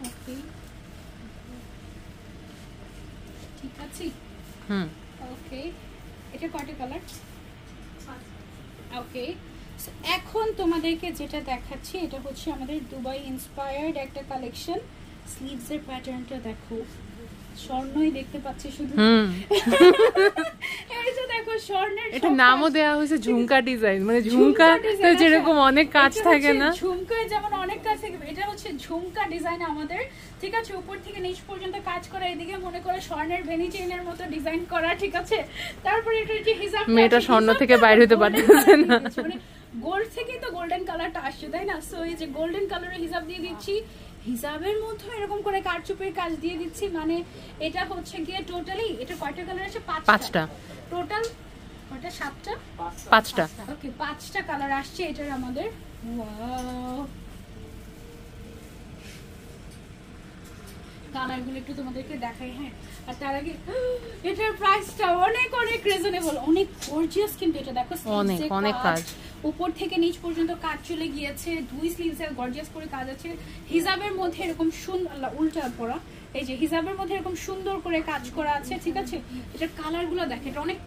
ওকে ঠিক আছে। ওকে এটা কয়টা কালার? ওকে এখন তোমাদেরকে যেটা দেখাচ্ছি এটা হচ্ছে আমাদের দুবাই ইন্সপায়ার্ড একটা কালেকশন। স্লিভস এর প্যাটার্নটা দেখো, স্বর্ণই দেখতে পাচ্ছি শুধু। এই যে দেখো স্বর্ণের, এটা নামও দেয়া হয়েছে ঝুমকা ডিজাইন, মানে ঝুমকা যেরকম অনেক কাজ থাকে না, ঝুমকায় যেমন অনেক কাজ থাকে, এটা হচ্ছে ঝুমকা ডিজাইন আমাদের, ঠিক আছে। উপর থেকে নিচ পর্যন্ত কাজ করা, এদিকে মনে করে স্বর্ণের ভেনি চেইনের মতো ডিজাইন করা, ঠিক আছে। তারপরে এটা যে হিজাব, মেয়েটা স্বর্ণ থেকে বাইরে হতে পারতেছে না, মানে গোল্ড থেকে তো গোল্ডেন কালারটা আসছে তাই না। সো এই যে গোল্ডেন কালারের হিজাব দিয়ে দিচ্ছি, হিজাবের মধ্যে এরকম করে কারচুপির কাজ দিয়ে দিচ্ছি। মানে এটা হচ্ছে গিয়ে টোটালি এটা কয়টা কালার আছে? 5টা টোটাল। কয়টা? 7টা 5টা। ওকে 5টা কালার আসছে এটার আমাদের। ওয়াও কালারগুলো একটু তোমাদেরকে দেখাই। হ্যাঁ আর তার আগে এটার প্রাইসটা অনেক অনেক রিজনেবল, অনেক গর্জিয়াস কিন্তু এটা দেখো, অনেক অনেক কাজ, উপর থেকে নিচ পর্যন্ত কাজ চলে গিয়েছে, 2 স্লিভসে গর্জিয়াস করে কাজ আছে। হিজাবের মধ্যে এরকম সুন্দর, উল্টা পড়া, এই যে হিজাবের মধ্যে এরকম সুন্দর করে কাজ করা আছে, ঠিক আছে। এটার কালারগুলো দেখে, এটা অনেক